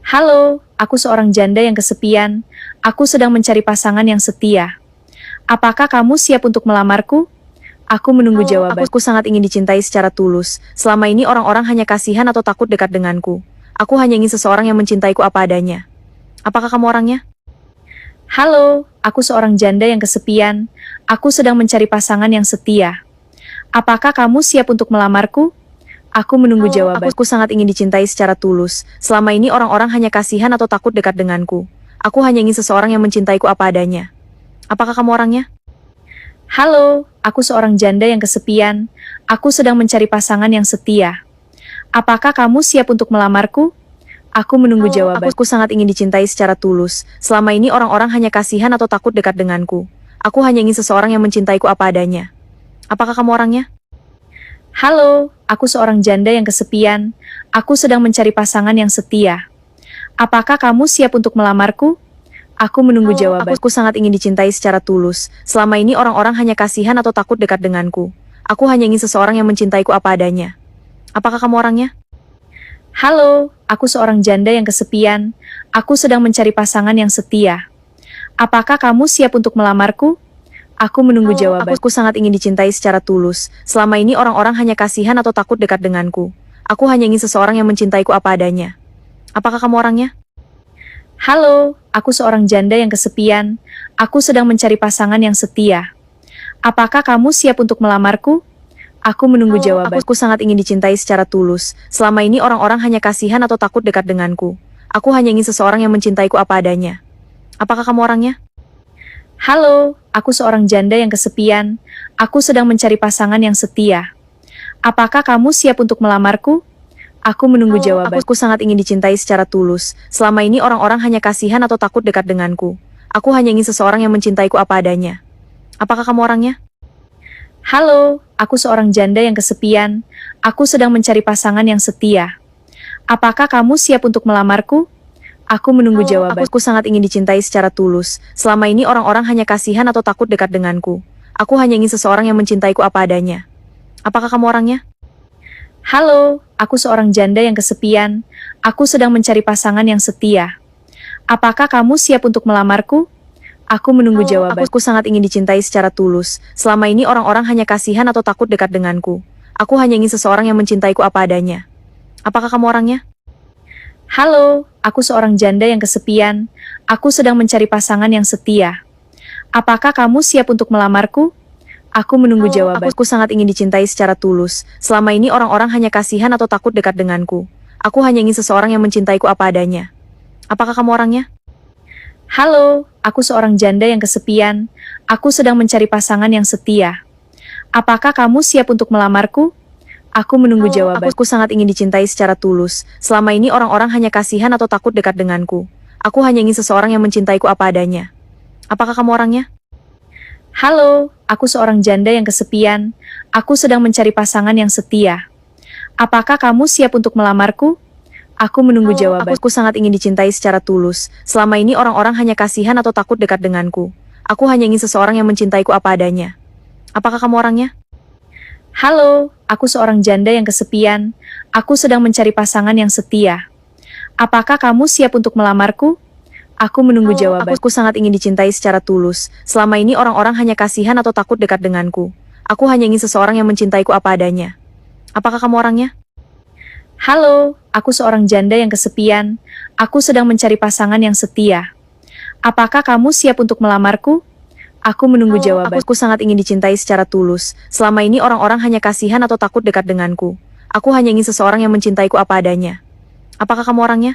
Halo, aku seorang janda yang kesepian. Aku sedang mencari pasangan yang setia. Apakah kamu siap untuk melamarku? Aku menunggu jawaban. Aku sangat ingin dicintai secara tulus. Selama ini orang-orang hanya kasihan atau takut dekat denganku. Aku hanya ingin seseorang yang mencintaiku apa adanya. Apakah kamu orangnya? Halo, aku seorang janda yang kesepian. Aku sedang mencari pasangan yang setia. Apakah kamu siap untuk melamarku? Aku menunggu jawaban. Aku sangat ingin dicintai secara tulus. Selama ini orang-orang hanya kasihan atau takut dekat denganku. Aku hanya ingin seseorang yang mencintaiku apa adanya. Apakah kamu orangnya? Halo, aku seorang janda yang kesepian. Aku sedang mencari pasangan yang setia. Apakah kamu siap untuk melamarku? Aku menunggu jawaban. Aku sangat ingin dicintai secara tulus. Selama ini orang-orang hanya kasihan atau takut dekat denganku. Aku hanya ingin seseorang yang mencintaiku apa adanya. Apakah kamu orangnya? Halo, aku seorang janda yang kesepian. Aku sedang mencari pasangan yang setia. Apakah kamu siap untuk melamarku? Aku menunggu jawaban. Aku sangat ingin dicintai secara tulus. Selama ini orang-orang hanya kasihan atau takut dekat denganku. Aku hanya ingin seseorang yang mencintaiku apa adanya. Apakah kamu orangnya? Halo, aku seorang janda yang kesepian. Aku sedang mencari pasangan yang setia. Apakah kamu siap untuk melamarku? Aku menunggu jawaban. Aku sangat ingin dicintai secara tulus. Selama ini orang-orang hanya kasihan atau takut dekat denganku. Aku hanya ingin seseorang yang mencintaiku apa adanya. Apakah kamu orangnya? Halo, aku seorang janda yang kesepian. Aku sedang mencari pasangan yang setia. Apakah kamu siap untuk melamarku? Aku menunggu jawaban. Aku sangat ingin dicintai secara tulus. Selama ini orang-orang hanya kasihan atau takut dekat denganku. Aku hanya ingin seseorang yang mencintaiku apa adanya. Apakah kamu orangnya? Halo, aku seorang janda yang kesepian. Aku sedang mencari pasangan yang setia. Apakah kamu siap untuk melamarku? Aku menunggu jawaban. Aku sangat ingin dicintai secara tulus. Selama ini orang-orang hanya kasihan atau takut dekat denganku. Aku hanya ingin seseorang yang mencintaiku apa adanya. Apakah kamu orangnya? Halo, aku seorang janda yang kesepian. Aku sedang mencari pasangan yang setia. Apakah kamu siap untuk melamarku? Aku menunggu jawaban. Aku sangat ingin dicintai secara tulus. Selama ini orang-orang hanya kasihan atau takut dekat denganku. Aku hanya ingin seseorang yang mencintaiku apa adanya. Apakah kamu orangnya? Halo, aku seorang janda yang kesepian. Aku sedang mencari pasangan yang setia. Apakah kamu siap untuk melamarku? Aku menunggu jawaban. Aku sangat ingin dicintai secara tulus. Selama ini orang-orang hanya kasihan atau takut dekat denganku. Aku hanya ingin seseorang yang mencintaiku apa adanya. Apakah kamu orangnya? Halo, aku seorang janda yang kesepian. Aku sedang mencari pasangan yang setia. Apakah kamu siap untuk melamarku? Aku menunggu jawaban. Aku sangat ingin dicintai secara tulus. Selama ini orang-orang hanya kasihan atau takut dekat denganku. Aku hanya ingin seseorang yang mencintaiku apa adanya. Apakah kamu orangnya? Halo, aku seorang janda yang kesepian. Aku sedang mencari pasangan yang setia. Apakah kamu siap untuk melamarku? Aku menunggu jawaban. Aku sangat ingin dicintai secara tulus. Selama ini orang-orang hanya kasihan atau takut dekat denganku. Aku hanya ingin seseorang yang mencintaiku apa adanya. Apakah kamu orangnya? Halo, aku seorang janda yang kesepian. Aku sedang mencari pasangan yang setia. Apakah kamu siap untuk melamarku? Aku menunggu jawaban. Aku sangat ingin dicintai secara tulus. Selama ini orang-orang hanya kasihan atau takut dekat denganku. Aku hanya ingin seseorang yang mencintaiku apa adanya. Apakah kamu orangnya? Halo, aku seorang janda yang kesepian. Aku sedang mencari pasangan yang setia. Apakah kamu siap untuk melamarku? Aku menunggu jawaban. Aku sangat ingin dicintai secara tulus. Selama ini orang-orang hanya kasihan atau takut dekat denganku. Aku hanya ingin seseorang yang mencintaiku apa adanya. Apakah kamu orangnya? Halo, aku seorang janda yang kesepian. Aku sedang mencari pasangan yang setia. Apakah kamu siap untuk melamarku? Aku menunggu jawaban. Aku sangat ingin dicintai secara tulus. Selama ini orang-orang hanya kasihan atau takut dekat denganku. Aku hanya ingin seseorang yang mencintaiku apa adanya. Apakah kamu orangnya?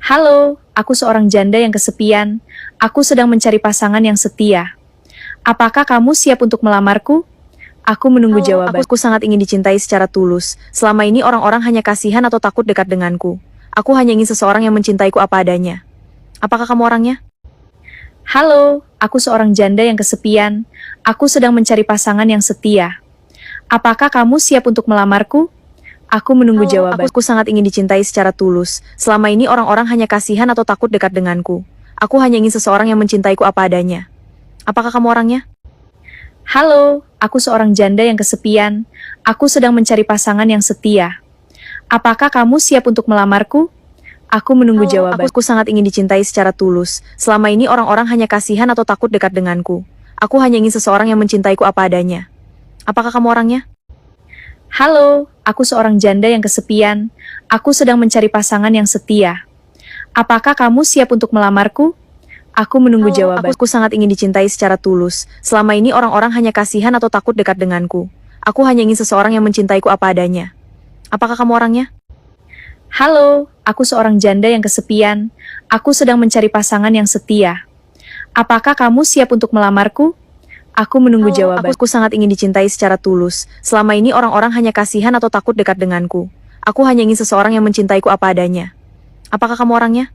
Halo, aku seorang janda yang kesepian. Aku sedang mencari pasangan yang setia. Apakah kamu siap untuk melamarku? Aku menunggu jawaban. Aku sangat ingin dicintai secara tulus. Selama ini orang-orang hanya kasihan atau takut dekat denganku. Aku hanya ingin seseorang yang mencintaiku apa adanya. Apakah kamu orangnya? Halo, aku seorang janda yang kesepian. Aku sedang mencari pasangan yang setia. Apakah kamu siap untuk melamarku? Aku menunggu jawaban. Aku sangat ingin dicintai secara tulus. Selama ini orang-orang hanya kasihan atau takut dekat denganku. Aku hanya ingin seseorang yang mencintaiku apa adanya. Apakah kamu orangnya? Halo, aku seorang janda yang kesepian. Aku sedang mencari pasangan yang setia. Apakah kamu siap untuk melamarku? Aku menunggu jawaban. Aku sangat ingin dicintai secara tulus. Selama ini orang-orang hanya kasihan atau takut dekat denganku. Aku hanya ingin seseorang yang mencintaiku apa adanya. Apakah kamu orangnya? Halo, aku seorang janda yang kesepian. Aku sedang mencari pasangan yang setia. Apakah kamu siap untuk melamarku? Aku menunggu jawaban. Aku sangat ingin dicintai secara tulus. Selama ini orang-orang hanya kasihan atau takut dekat denganku. Aku hanya ingin seseorang yang mencintaiku apa adanya. Apakah kamu orangnya? Halo, aku seorang janda yang kesepian. Aku sedang mencari pasangan yang setia. Apakah kamu siap untuk melamarku? Aku menunggu jawaban. Aku sangat ingin dicintai secara tulus. Selama ini orang-orang hanya kasihan atau takut dekat denganku. Aku hanya ingin seseorang yang mencintaiku apa adanya. Apakah kamu orangnya?